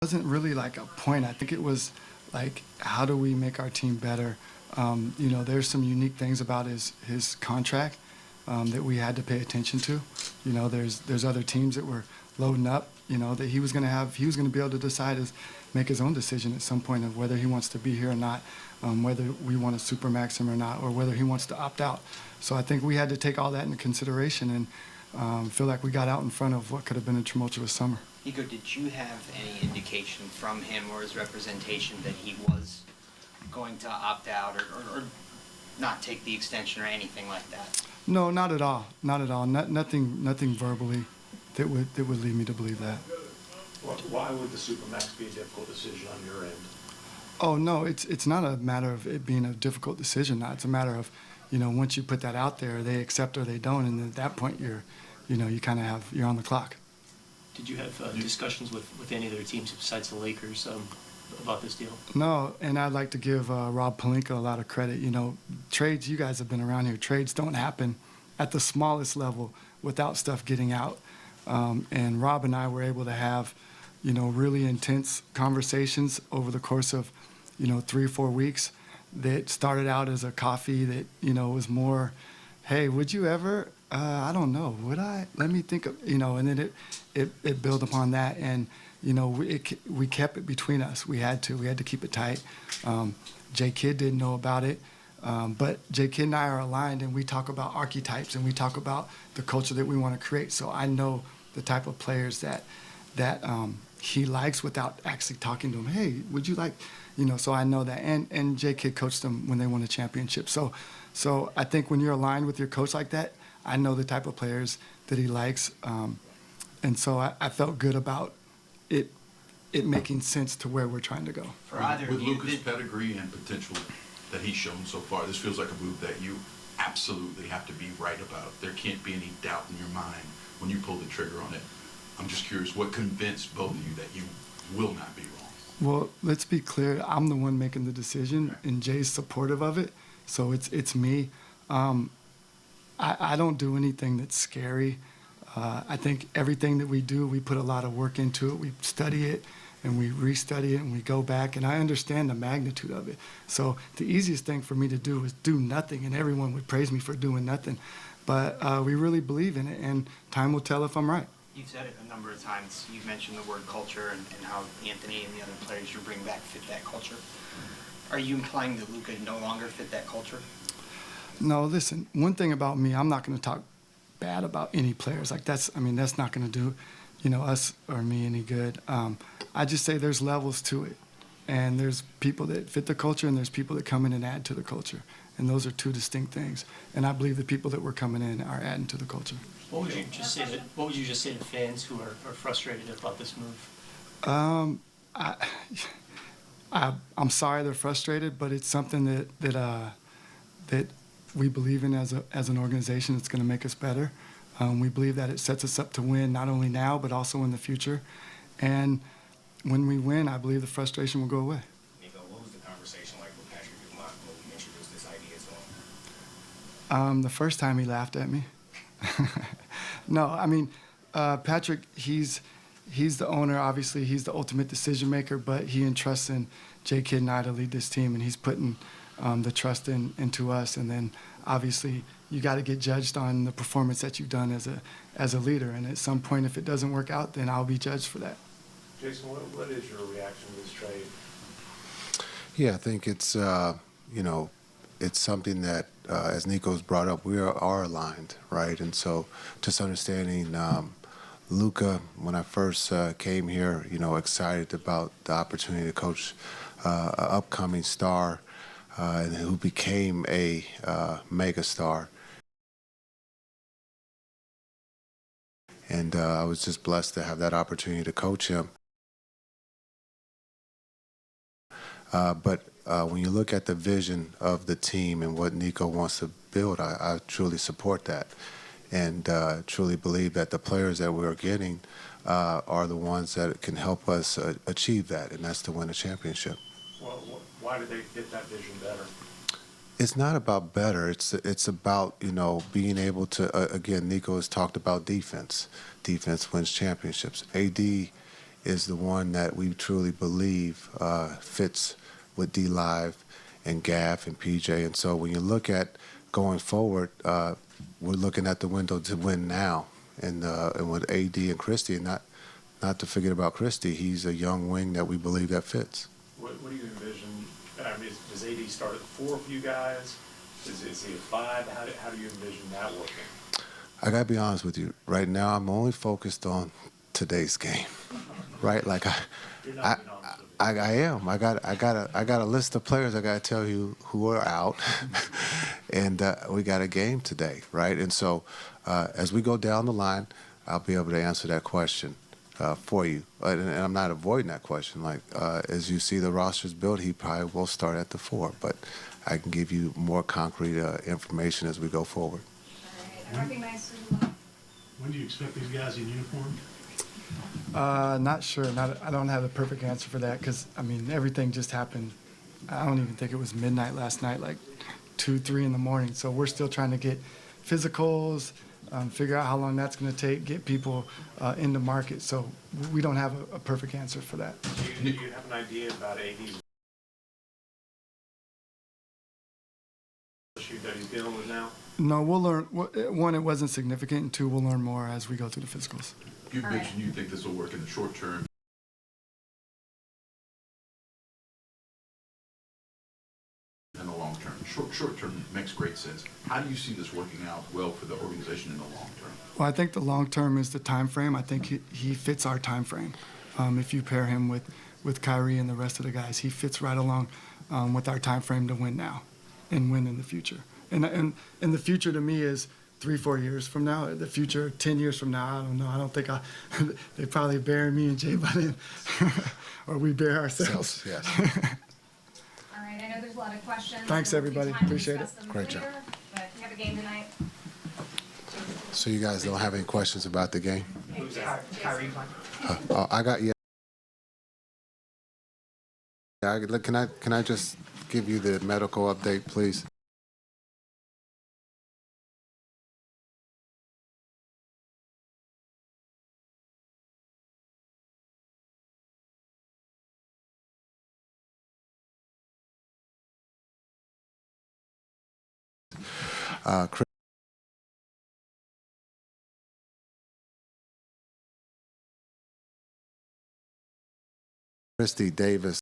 Wasn't really like a point. I think it was like, how do we make our team better? There's some unique things about his contract that we had to pay attention to. There's other teams that were loading up. That he was going to be able to make his own decision at some point of whether he wants to be here or not, whether we want to supermax him or not, or whether he wants to opt out. So I think we had to take all that into consideration and feel like we got out in front of what could have been a tumultuous summer. Nico, did you have any indication from him or his representation that he was going to opt out or not take the extension or anything like that? No, not at all. Not at all. Nothing verbally that would lead me to believe that. Why would the Supermax be a difficult decision on your end? Oh no, it's not a matter of it being a difficult decision. It's a matter of, once you put that out there, they accept or they don't, and at that point you're on the clock. Did you have discussions with any other teams besides the Lakers about this deal? No, and I'd like to give Rob Pelinka a lot of credit. Trades, you guys have been around here, trades don't happen at the smallest level without stuff getting out. And Rob and I were able to have, really intense conversations over the course of, 3 or 4 weeks that started out as a coffee that, was more, hey, would you ever, I don't know, would I? Let me think of, and then it built upon that. And, we kept it between us. We had to keep it tight. J. Kidd didn't know about it. But J. Kidd and I are aligned, and we talk about archetypes, and we talk about the culture that we want to create. So I know the type of players that he likes without actually talking to him. Hey, would you like, so I know that. And J. Kidd coached them when they won a championship. So I think when you're aligned with your coach like that, I know the type of players that he likes. And so I felt good about it making sense to where we're trying to go. For either With of you, Luka's pedigree and potential that he's shown so far, this feels like a move that you absolutely have to be right about. There can't be any doubt in your mind when you pull the trigger on it. I'm just curious, what convinced both of you that you will not be wrong? Well, let's be clear. I'm the one making the decision, and Jay's supportive of it, so it's me. I don't do anything that's scary. I think everything that we do, we put a lot of work into it. We study it, and we restudy it, and we go back, and I understand the magnitude of it. So the easiest thing for me to do is do nothing, and everyone would praise me for doing nothing. But we really believe in it, and time will tell if I'm right. you've said it a number of times. You've mentioned the word culture and how Anthony and the other players you bring back fit that culture. Are you implying that Luka no longer fit that culture? No, listen, one thing about me, I'm not going to talk bad about any players. Like that's not going to do, us or me any good. I just say there's levels to it. And there's people that fit the culture and there's people that come in and add to the culture. And those are two distinct things. And I believe the people that were coming in are adding to the culture. What would you just say to fans who are frustrated about this move? I'm sorry they're frustrated, but it's something that we believe in as an organization. It's going to make us better. We believe that it sets us up to win not only now but also in the future. And when we win, I believe the frustration will go away. Nico, what was the conversation like with Patrick when you introduced this idea to him? The first time he laughed at me. No, I mean, Patrick, he's the owner. Obviously, he's the ultimate decision maker, but he entrusts in J. Kidd and I to lead this team, and he's putting the trust into us. And then, obviously, you got to get judged on the performance that you've done as a leader. And at some point, if it doesn't work out, then I'll be judged for that. Jason, what is your reaction to this trade? Yeah, I think it's, it's something that, as Nico's brought up, we are aligned, right? And so just understanding Luka, when I first came here, excited about the opportunity to coach an upcoming star and who became a mega star. And I was just blessed to have that opportunity to coach him. But when you look at the vision of the team and what Nico wants to build, I truly support that and truly believe that the players that we're getting are the ones that can help us achieve that, and that's to win a championship. Well, why do they fit that vision better? It's not about better. It's about, being able to, again, Nico has talked about defense. Defense wins championships. AD is the one that we truly believe fits with D Live and Gaff and PJ. And so when you look at going forward, we're looking at the window to win now, and with AD and Christie, and not to forget about Christie. He's a young wing that we believe that fits. What do you envision? I mean, does AD start at 4 for you guys? Is he a 5? How do you envision that working? I gotta be honest with you. Right now, I'm only focused on today's game. Right? Like You're not being honest with me. I am. I got a list of players. I got to tell you who are out, and we got a game today, right? And so, as we go down the line, I'll be able to answer that question for you. And I'm not avoiding that question. Like as you see the rosters built, he probably will start at the 4, but I can give you more concrete information as we go forward. All right, I recognize Luka. When do you expect these guys in uniform? Not sure. I don't have the perfect answer for that because, I mean, everything just happened. I don't even think it was midnight last night, like 2, 3 in the morning. So we're still trying to get physicals, figure out how long that's going to take, get people in the market. So we don't have a perfect answer for that. Do you have an idea about AD's issue that he's dealing with now? No, we'll learn. One, it wasn't significant, and 2, we'll learn more as we go through the physicals. You All right. mentioned you think this will work in the short term. And the long term. Short term makes great sense. How do you see this working out well for the organization in the long term? Well, I think the long term is the time frame. I think he fits our time frame. If you pair him with Kyrie and the rest of the guys, he fits right along with our time frame to win now and win in the future. And the future to me is 3, 4 years from now. The future, 10 years from now, I don't know. I don't think they probably bury me and Jay by then, or we bury ourselves. Yes. All right, I know there's a lot of questions. Thanks, and we'll everybody. take time to Appreciate it. discuss them Great job. later, But we have a game tonight. So you guys don't have any questions about the game? Who's that? Kyrie. I got you. Can I just give you the medical update, please? Christy Davis.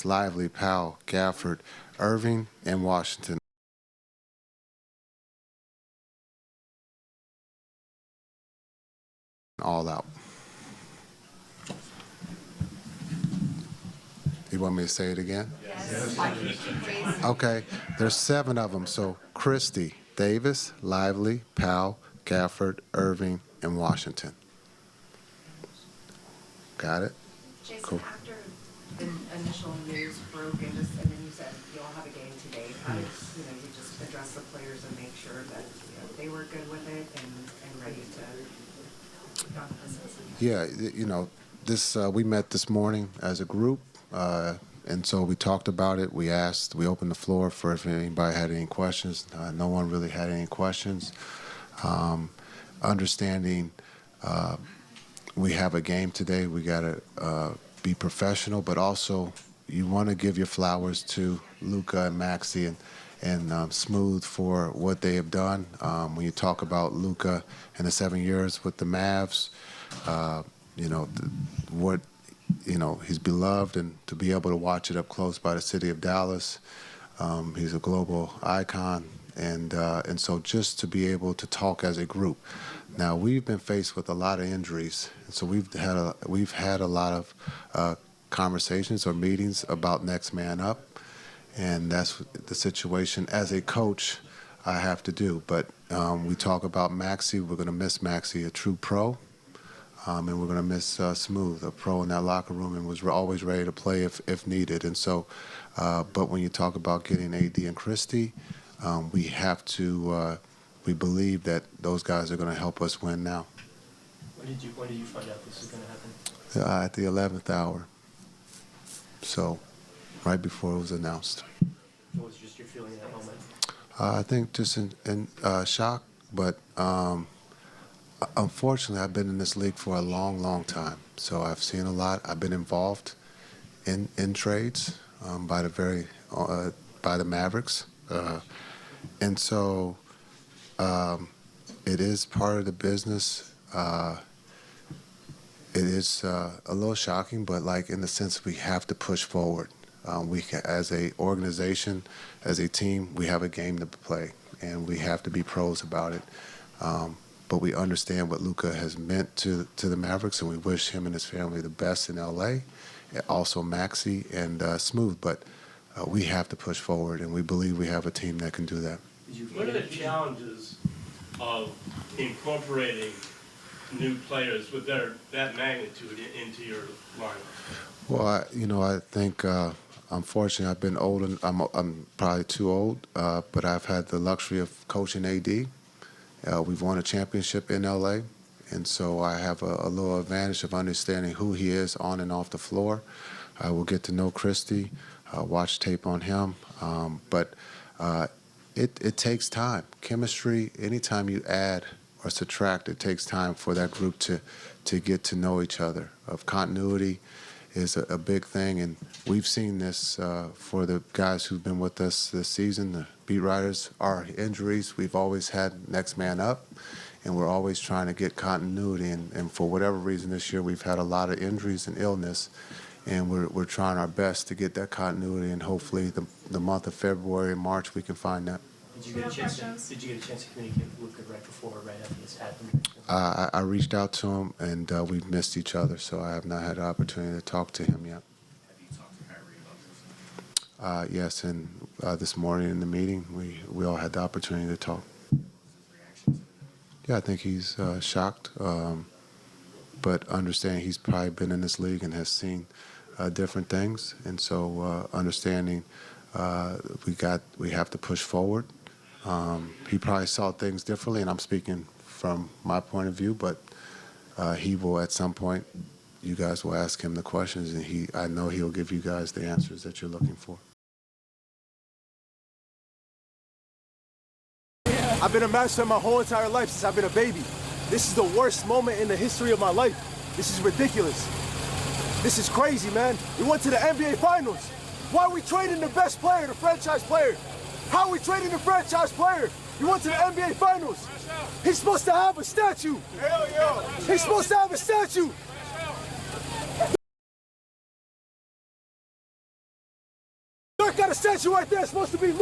Lively, Powell, Gafford, Irving, and Washington. All out. You want me to say it again? Yes. Okay, there's 7 of them. So Christie, Davis, Lively, Powell, Gafford, Irving, and Washington. Got it? Jason, Cool. after the initial news broke and then you said you'll have a game today, how did you just address the players and make sure that they were good with it and ready to take on the business? Yeah, this we met this morning as a group, and so we talked about it. We opened the floor for if anybody had any questions. No one really had any questions. Understanding we have a game today, we got to be professional, but also you want to give your flowers to Luka and Maxey Smooth for what they have done. When you talk about Luka and the 7 years with the Mavs, he's beloved, and to be able to watch it up close by the city of Dallas, he's a global icon, and so just to be able to talk as a group. Now we've been faced with a lot of injuries, and so we've had a lot of conversations or meetings about next man up, and that's the situation as a coach I have to do. But we talk about Maxey. We're going to miss Maxey, a true pro. And we're going to miss Smooth, a pro in that locker room, and was always ready to play if needed. And so, but when you talk about getting AD and Christie, we have to. We believe that those guys are going to help us win now. When did you find out this was going to happen? At the 11th hour. So, right before it was announced. What was just your feeling at that moment? I think just in shock, but. Unfortunately, I've been in this league for a long, long time, so I've seen a lot. I've been involved in trades by the Mavericks, and so it is part of the business. It is a little shocking, but like in the sense we have to push forward. As a organization, as a team, we have a game to play, and we have to be pros about it. But we understand what Luka has meant to the Mavericks, and we wish him and his family the best in L.A., also Maxey and Smooth. But we have to push forward, and we believe we have a team that can do that. What are the challenges of incorporating new players with that magnitude into your lineup? Well, I think, unfortunately, I've been old, and I'm probably too old, but I've had the luxury of coaching AD. We've won a championship in L.A., and so I have a little advantage of understanding who he is on and off the floor. I will get to know Christie, watch tape on him, but it takes time. Chemistry, anytime you add or subtract, it takes time for that group to get to know each other. Of continuity is a big thing, and we've seen this for the guys who've been with us this season, the beat writers. Our injuries, we've always had next man up, and we're always trying to get continuity, and for whatever reason this year we've had a lot of injuries and illness, and we're trying our best to get that continuity, and hopefully the month of February and March we can find that. Did you get a chance to communicate with Luka right before or right after this happened? I reached out to him, and we've missed each other, so I have not had the opportunity to talk to him yet. Have you talked to Kyrie about this? Yes, and this morning in the meeting, we all had the opportunity to talk. What was his reaction to it? Yeah, I think he's shocked, but understanding he's probably been in this league and has seen different things, and so understanding we have to push forward. He probably saw things differently, and I'm speaking from my point of view, but he will at some point, you guys will ask him the questions, and I know he'll give you guys the answers that you're looking for. I've been a Mavs fan my whole entire life since I've been a baby. This is the worst moment in the history of my life. This is ridiculous. This is crazy, man. We went to the NBA Finals. Why are we trading the best player, the franchise player? How are we trading the franchise player? You went to the NBA Finals. He's supposed to have a statue. Hell yeah. He's supposed to have a statue. Dirk got a statue right there. It's supposed to be Luka.